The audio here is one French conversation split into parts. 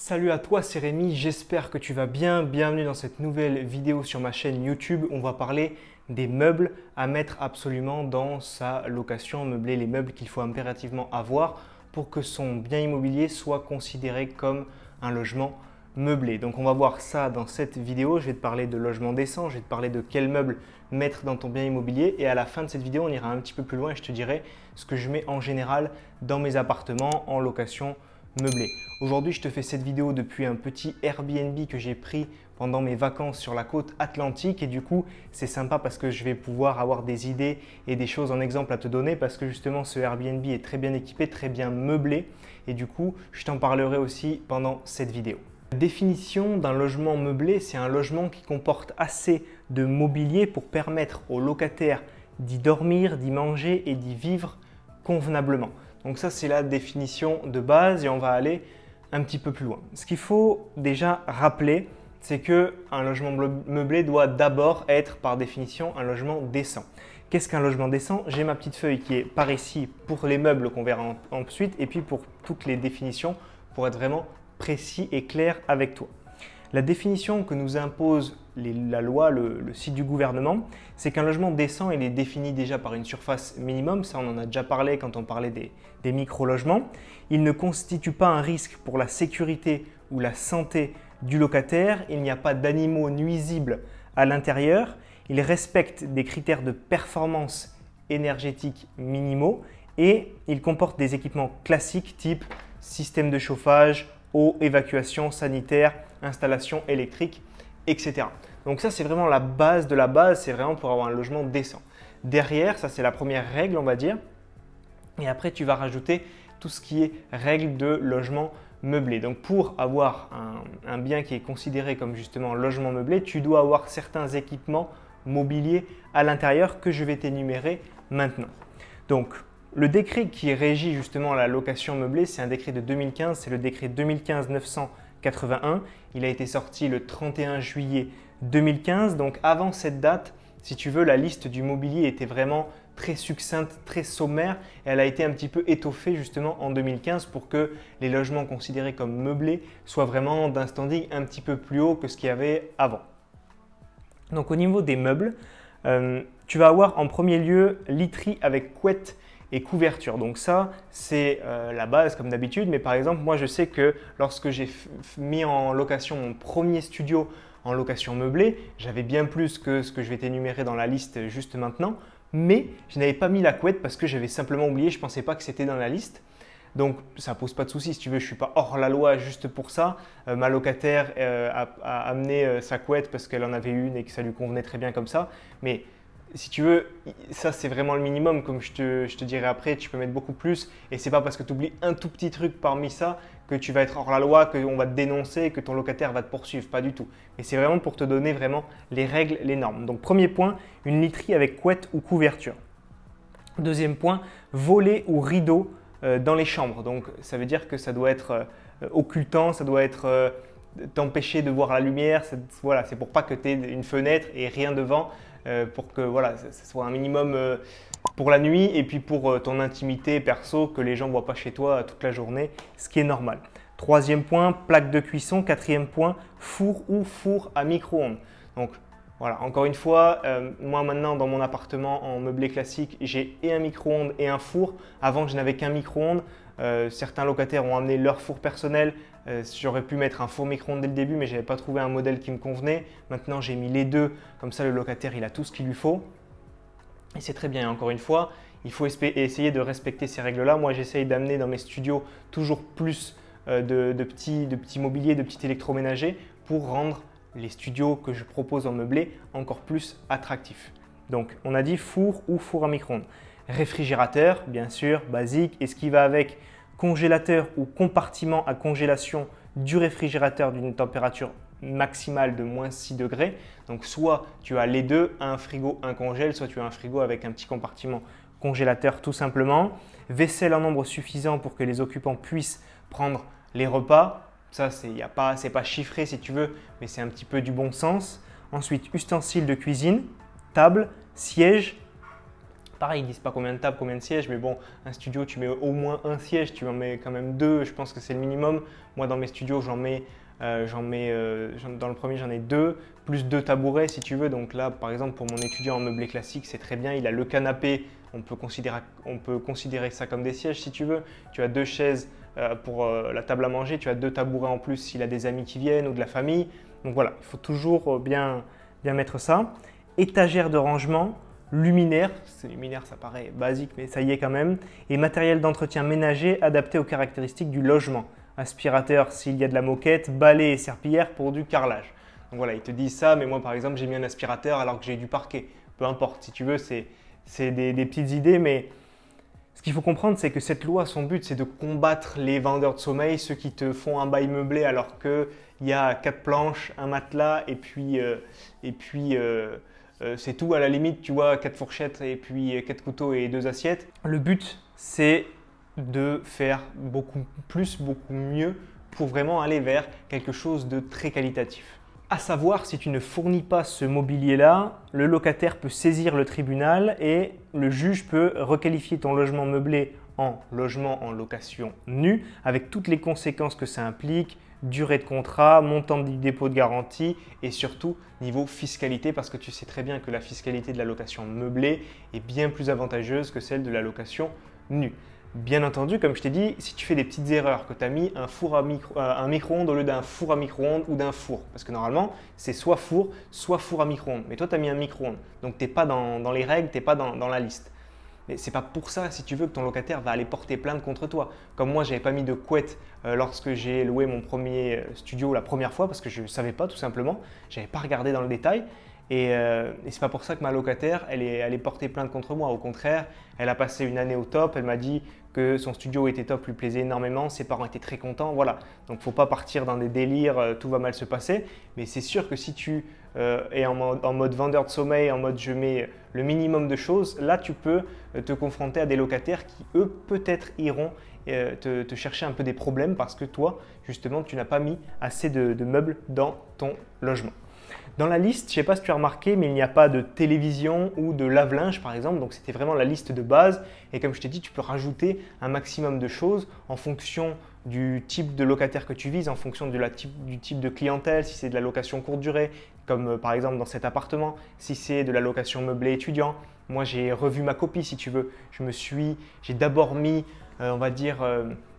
Salut à toi, c'est Rémi, j'espère que tu vas bien. Bienvenue dans cette nouvelle vidéo sur ma chaîne YouTube. On va parler des meubles à mettre absolument dans sa location meublée, les meubles qu'il faut impérativement avoir pour que son bien immobilier soit considéré comme un logement meublé. Donc on va voir ça dans cette vidéo. Je vais te parler de logement décent, je vais te parler de quels meubles mettre dans ton bien immobilier et à la fin de cette vidéo, on ira un petit peu plus loin et je te dirai ce que je mets en général dans mes appartements en location meublé. Aujourd'hui, je te fais cette vidéo depuis un petit Airbnb que j'ai pris pendant mes vacances sur la côte atlantique et du coup, c'est sympa parce que je vais pouvoir avoir des idées et des choses en exemple à te donner parce que justement, ce Airbnb est très bien équipé, très bien meublé et du coup, je t'en parlerai aussi pendant cette vidéo. La définition d'un logement meublé, c'est un logement qui comporte assez de mobilier pour permettre aux locataires d'y dormir, d'y manger et d'y vivre convenablement. Donc ça, c'est la définition de base et on va aller un petit peu plus loin. Ce qu'il faut déjà rappeler, c'est qu'un logement meublé doit d'abord être par définition un logement décent. Qu'est-ce qu'un logement décent? J'ai ma petite feuille qui est par ici pour les meubles qu'on verra ensuite et puis pour toutes les définitions pour être vraiment précis et clair avec toi. La définition que nous impose la loi, le site du gouvernement, c'est qu'un logement décent, il est défini déjà par une surface minimum, ça on en a déjà parlé quand on parlait des micro-logements. Il ne constitue pas un risque pour la sécurité ou la santé du locataire, il n'y a pas d'animaux nuisibles à l'intérieur, il respecte des critères de performance énergétique minimaux et il comporte des équipements classiques type système de chauffage, eau, évacuation sanitaire, installation électrique, etc. Donc ça, c'est vraiment la base de la base, c'est vraiment pour avoir un logement décent. Derrière, ça c'est la première règle, on va dire. Et après, tu vas rajouter tout ce qui est règle de logement meublé. Donc pour avoir un bien qui est considéré comme justement logement meublé, tu dois avoir certains équipements mobiliers à l'intérieur que je vais t'énumérer maintenant. Donc, le décret qui régit justement la location meublée, c'est un décret de 2015, c'est le décret 2015-981. Il a été sorti le 31 juillet 2015. Donc avant cette date, si tu veux, la liste du mobilier était vraiment très succincte, très sommaire. Et elle a été un petit peu étoffée justement en 2015 pour que les logements considérés comme meublés soient vraiment d'un standing un petit peu plus haut que ce qu'il y avait avant. Donc au niveau des meubles, tu vas avoir en premier lieu literie avec couette et couverture. Donc ça, c'est la base comme d'habitude. Mais par exemple, moi, je sais que lorsque j'ai mis en location mon premier studio en location meublée, j'avais bien plus que ce que je vais t'énumérer dans la liste juste maintenant. Mais je n'avais pas mis la couette parce que j'avais simplement oublié. Je ne pensais pas que c'était dans la liste. Donc, ça ne pose pas de souci. Si tu veux, je ne suis pas hors la loi juste pour ça. Ma locataire a amené sa couette parce qu'elle en avait une et que ça lui convenait très bien comme ça. Mais si tu veux, ça c'est vraiment le minimum, comme je te dirai après, tu peux mettre beaucoup plus et c'est pas parce que tu oublies un tout petit truc parmi ça que tu vas être hors la loi, qu'on va te dénoncer, que ton locataire va te poursuivre, pas du tout. Mais c'est vraiment pour te donner vraiment les règles, les normes. Donc premier point, une literie avec couette ou couverture. Deuxième point, volets ou rideaux dans les chambres. Donc ça veut dire que ça doit être occultant, ça doit être t'empêcher de voir la lumière, voilà, c'est pour pas que tu aies une fenêtre et rien devant. Pour que voilà, ce soit un minimum pour la nuit et puis pour ton intimité perso, que les gens ne voient pas chez toi toute la journée, ce qui est normal. Troisième point, plaque de cuisson. Quatrième point, four ou four à micro-ondes. Donc voilà, encore une fois, moi maintenant dans mon appartement en meublé classique, j'ai et un micro-ondes et un four. Avant, je n'avais qu'un micro-ondes. Certains locataires ont amené leur four personnel. J'aurais pu mettre un four micro-ondes dès le début, mais je n'avais pas trouvé un modèle qui me convenait. Maintenant, j'ai mis les deux. Comme ça, le locataire, il a tout ce qu'il lui faut. Et c'est très bien. Et encore une fois, il faut essayer de respecter ces règles-là. Moi, j'essaye d'amener dans mes studios toujours plus de petits mobiliers, de petits électroménagers pour rendre les studios que je propose en meublé encore plus attractifs. Donc, on a dit four ou four à micro-ondes. Réfrigérateur, bien sûr, basique. Et ce qui va avec, congélateur ou compartiment à congélation du réfrigérateur d'une température maximale de moins 6 degrés. Donc soit tu as les deux, un frigo, un congèle, soit tu as un frigo avec un petit compartiment congélateur tout simplement. Vaisselle en nombre suffisant pour que les occupants puissent prendre les repas. Ça, c'est pas chiffré si tu veux, mais c'est un petit peu du bon sens. Ensuite, ustensiles de cuisine, table, siège, pareil, ils disent pas combien de tables, combien de sièges, mais bon, un studio, tu mets au moins un siège, tu en mets quand même deux, je pense que c'est le minimum. Moi, dans mes studios, dans le premier, j'en ai deux, plus deux tabourets si tu veux. Donc là, par exemple, pour mon étudiant en meublé classique, c'est très bien. Il a le canapé, on peut considérer ça comme des sièges si tu veux. Tu as deux chaises pour la table à manger, tu as deux tabourets en plus s'il a des amis qui viennent ou de la famille. Donc voilà, il faut toujours bien mettre ça. Étagère de rangement, luminaire, luminaire ça paraît basique mais ça y est quand même, et matériel d'entretien ménager adapté aux caractéristiques du logement. Aspirateur s'il y a de la moquette, balai et serpillière pour du carrelage. Donc voilà, ils te disent ça, mais moi par exemple j'ai mis un aspirateur alors que j'ai du parquet. Peu importe, si tu veux, c'est des petites idées, mais ce qu'il faut comprendre, c'est que cette loi, son but, c'est de combattre les vendeurs de sommeil, ceux qui te font un bail meublé alors qu'il y a 4 planches, un matelas et puis c'est tout à la limite, tu vois, 4 fourchettes et puis 4 couteaux et 2 assiettes. Le but, c'est de faire beaucoup plus, beaucoup mieux pour vraiment aller vers quelque chose de très qualitatif. À savoir, si tu ne fournis pas ce mobilier-là, le locataire peut saisir le tribunal et le juge peut requalifier ton logement meublé en logement en location nue avec toutes les conséquences que ça implique, durée de contrat, montant du dépôt de garantie et surtout niveau fiscalité parce que tu sais très bien que la fiscalité de la location meublée est bien plus avantageuse que celle de la location nue. Bien entendu, comme je t'ai dit, si tu fais des petites erreurs, que tu as mis un micro-ondes au lieu d'un four à micro-ondes ou d'un four, parce que normalement, c'est soit four à micro-ondes. Mais toi, tu as mis un micro-ondes, donc tu n'es pas dans les règles, tu n'es pas dans la liste. Mais ce n'est pas pour ça, si tu veux, que ton locataire va aller porter plainte contre toi. Comme moi, je n'avais pas mis de couette lorsque j'ai loué mon premier studio la première fois, parce que je ne savais pas tout simplement, je n'avais pas regardé dans le détail. Et ce n'est pas pour ça que ma locataire, elle est portée plainte contre moi. Au contraire, elle a passé une année au top. Elle m'a dit que son studio était top, lui plaisait énormément. Ses parents étaient très contents. Voilà. Donc, il ne faut pas partir dans des délires, tout va mal se passer. Mais c'est sûr que si tu es en mode vendeur de sommeil, en mode je mets le minimum de choses, là, tu peux te confronter à des locataires qui, eux, peut-être iront te chercher un peu des problèmes parce que toi, justement, tu n'as pas mis assez de meubles dans ton logement. Dans la liste, je ne sais pas si tu as remarqué, mais il n'y a pas de télévision ou de lave-linge par exemple, donc c'était vraiment la liste de base. Et comme je t'ai dit, tu peux rajouter un maximum de choses en fonction du type de locataire que tu vises, en fonction du type de clientèle, si c'est de la location courte durée, comme par exemple dans cet appartement, si c'est de la location meublée étudiant. Moi, j'ai revu ma copie si tu veux. J'ai d'abord mis, on va dire,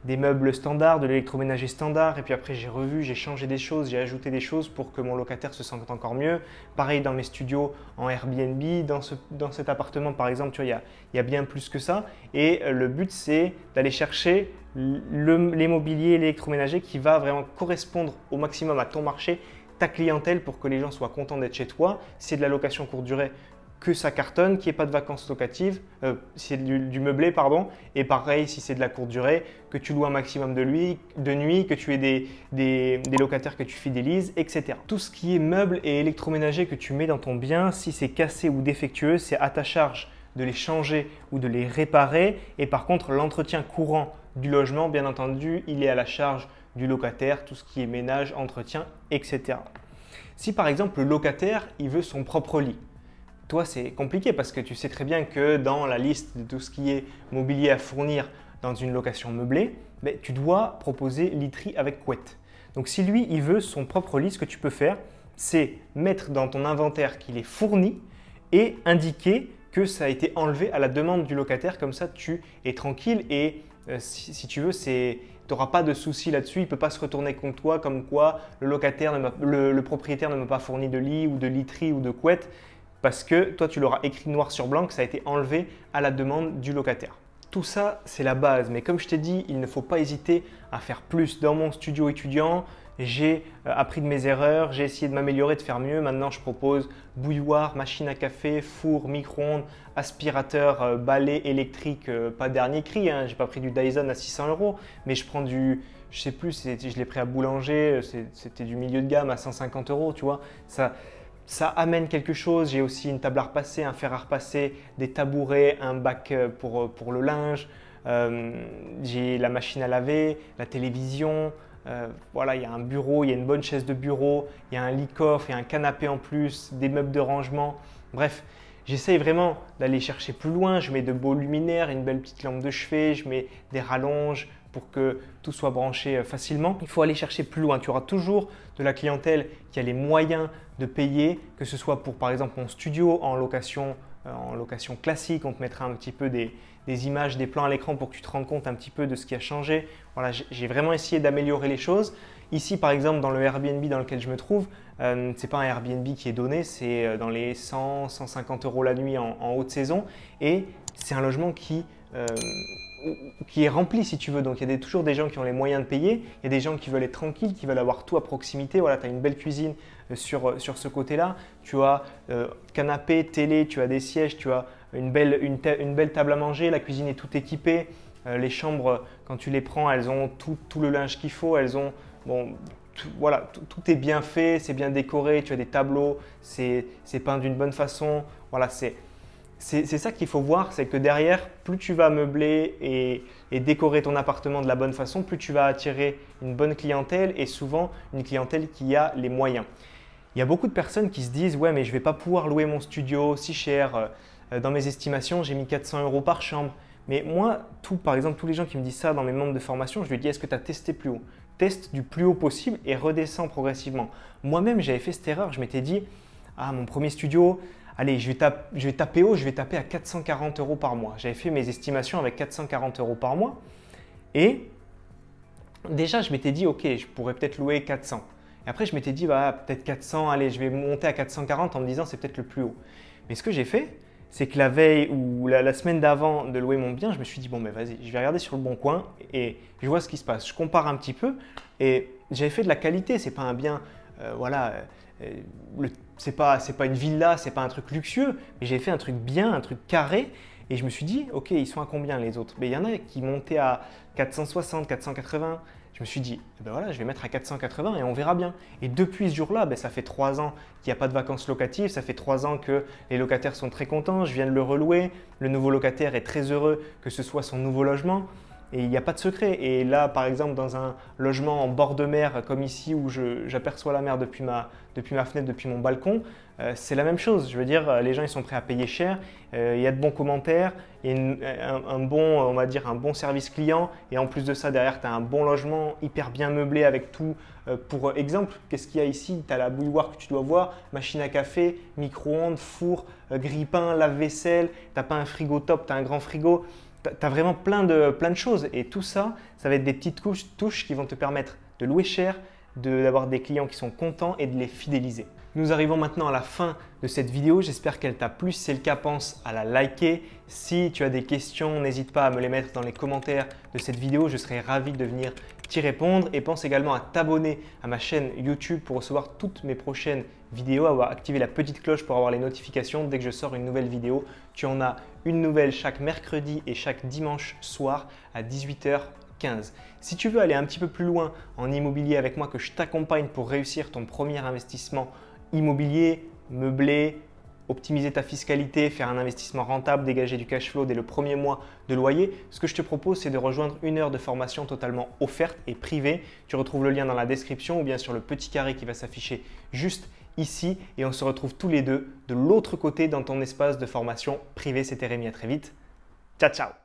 des meubles standards, de l'électroménager standard, et puis après j'ai changé des choses, j'ai ajouté des choses pour que mon locataire se sente encore mieux. Pareil dans mes studios en Airbnb, dans cet appartement par exemple, tu vois, il y a bien plus que ça. Et le but c'est d'aller chercher les mobiliers, l'électroménager qui va vraiment correspondre au maximum à ton marché, ta clientèle pour que les gens soient contents d'être chez toi. Si c'est de la location courte durée, que ça cartonne, qu'il n'y ait pas de vacances locatives, si c'est du meublé, pardon. Et pareil, si c'est de la courte durée, que tu loues un maximum de nuit, que tu aies des locataires que tu fidélises, etc. Tout ce qui est meubles et électroménager que tu mets dans ton bien, si c'est cassé ou défectueux, c'est à ta charge de les changer ou de les réparer. Et par contre, l'entretien courant du logement, bien entendu, il est à la charge du locataire, tout ce qui est ménage, entretien, etc. Si par exemple, le locataire, il veut son propre lit, toi, c'est compliqué parce que tu sais très bien que dans la liste de tout ce qui est mobilier à fournir dans une location meublée, tu dois proposer literie avec couette. Donc si lui, il veut son propre lit, ce que tu peux faire, c'est mettre dans ton inventaire qu'il est fourni et indiquer que ça a été enlevé à la demande du locataire. Comme ça, tu es tranquille et si tu veux, tu n'auras pas de soucis là-dessus. Il ne peut pas se retourner contre toi comme quoi le propriétaire ne m'a pas fourni de lit ou de literie ou de couette. Parce que toi, tu l'auras écrit noir sur blanc que ça a été enlevé à la demande du locataire. Tout ça, c'est la base. Mais comme je t'ai dit, il ne faut pas hésiter à faire plus. Dans mon studio étudiant, j'ai appris de mes erreurs, j'ai essayé de m'améliorer, de faire mieux. Maintenant, je propose bouilloire, machine à café, four, micro-ondes, aspirateur, balai électrique, pas dernier cri. Je n'ai pas pris du Dyson à 600 €, mais je prends je sais plus, je l'ai pris à Boulanger, c'était du milieu de gamme à 150 €, tu vois. Ça amène quelque chose. J'ai aussi une table à repasser, un fer à repasser, des tabourets, un bac pour le linge. J'ai la machine à laver, la télévision. Voilà, il y a un bureau, il y a une bonne chaise de bureau, il y a un lit-coffre, il y a un canapé en plus, des meubles de rangement. Bref, J'essaye vraiment d'aller chercher plus loin. Je mets de beaux luminaires, une belle petite lampe de chevet, je mets des rallonges pour que tout soit branché facilement. Il faut aller chercher plus loin. Tu auras toujours de la clientèle qui a les moyens de payer, que ce soit pour par exemple mon studio en location classique. On te mettra un petit peu des images, des plans à l'écran pour que tu te rendes compte un petit peu de ce qui a changé. Voilà, j'ai vraiment essayé d'améliorer les choses. Ici, par exemple, dans le Airbnb dans lequel je me trouve, ce n'est pas un Airbnb qui est donné, c'est dans les 100, 150 € la nuit en haute saison. Et c'est un logement qui est rempli si tu veux. Donc il y a toujours des gens qui ont les moyens de payer, il y a des gens qui veulent être tranquilles, qui veulent avoir tout à proximité. Voilà, tu as une belle cuisine sur ce côté-là, tu as canapé, télé, tu as des sièges, tu as une belle table à manger, la cuisine est tout équipée. Les chambres, quand tu les prends, elles ont tout le linge qu'il faut, elles ont, bon, voilà, tout est bien fait, c'est bien décoré, tu as des tableaux, c'est peint d'une bonne façon. Voilà, c'est ça qu'il faut voir, c'est que derrière, plus tu vas meubler et décorer ton appartement de la bonne façon, plus tu vas attirer une bonne clientèle et souvent une clientèle qui a les moyens. Il y a beaucoup de personnes qui se disent « Ouais, mais je ne vais pas pouvoir louer mon studio si cher. Dans mes estimations, j'ai mis 400 € par chambre. » Mais moi, par exemple, tous les gens qui me disent ça dans mes membres de formation, je lui dis « Est-ce que tu as testé plus haut ?» Teste du plus haut possible et redescends progressivement. Moi-même, j'avais fait cette erreur. Je m'étais dit « Ah, mon premier studio… Allez, je vais taper haut, je vais taper à 440 € par mois. » J'avais fait mes estimations avec 440 € par mois. Et déjà, je m'étais dit, ok, je pourrais peut-être louer 400. Et après, je m'étais dit, bah, peut-être 400, allez, je vais monter à 440 en me disant, c'est peut-être le plus haut. Mais ce que j'ai fait, c'est que la veille ou la semaine d'avant de louer mon bien, je me suis dit, bon, ben vas-y, je vais regarder sur le bon coin et je vois ce qui se passe. Je compare un petit peu et j'avais fait de la qualité. Ce n'est pas un bien, voilà, c'est pas une villa, c'est pas un truc luxueux, mais j'ai fait un truc bien, un truc carré. Et je me suis dit, ok, ils sont à combien les autres? Il y en a qui montaient à 460, 480. Je me suis dit, ben voilà, je vais mettre à 480 et on verra bien. Et depuis ce jour-là, ça fait 3 ans qu'il n'y a pas de vacances locatives, ça fait 3 ans que les locataires sont très contents, je viens de le relouer, le nouveau locataire est très heureux que ce soit son nouveau logement. Et il n'y a pas de secret. Et là, par exemple, dans un logement en bord de mer comme ici où j'aperçois la mer depuis ma fenêtre, depuis mon balcon, c'est la même chose. Je veux dire, les gens ils sont prêts à payer cher. Il y a de bons commentaires, il y a on va dire un bon service client. Et en plus de ça, derrière, tu as un bon logement hyper bien meublé avec tout. Pour exemple, qu'est-ce qu'il y a ici? Tu as la bouilloire que tu dois voir, machine à café, micro-ondes, four, grille-pain, lave-vaisselle. Tu n'as pas un frigo top, tu as un grand frigo. Tu as vraiment plein de choses et tout ça, ça va être des petites touches qui vont te permettre de louer cher, d'avoir des clients qui sont contents et de les fidéliser. Nous arrivons maintenant à la fin de cette vidéo. J'espère qu'elle t'a plu. Si c'est le cas, pense à la liker. Si tu as des questions, n'hésite pas à me les mettre dans les commentaires de cette vidéo. Je serai ravi de venir t'y répondre. Et pense également à t'abonner à ma chaîne YouTube pour recevoir toutes mes prochaines vidéos, à activer la petite cloche pour avoir les notifications dès que je sors une nouvelle vidéo. Tu en as une nouvelle chaque mercredi et chaque dimanche soir à 18h15. Si tu veux aller un petit peu plus loin en immobilier avec moi, que je t'accompagne pour réussir ton premier investissement immobilier, meubler, optimiser ta fiscalité, faire un investissement rentable, dégager du cash flow dès le premier mois de loyer, ce que je te propose, c'est de rejoindre une heure de formation totalement offerte et privée. Tu retrouves le lien dans la description ou bien sur le petit carré qui va s'afficher juste ici et on se retrouve tous les deux de l'autre côté dans ton espace de formation privé. C'était Rémi, à très vite. Ciao, ciao!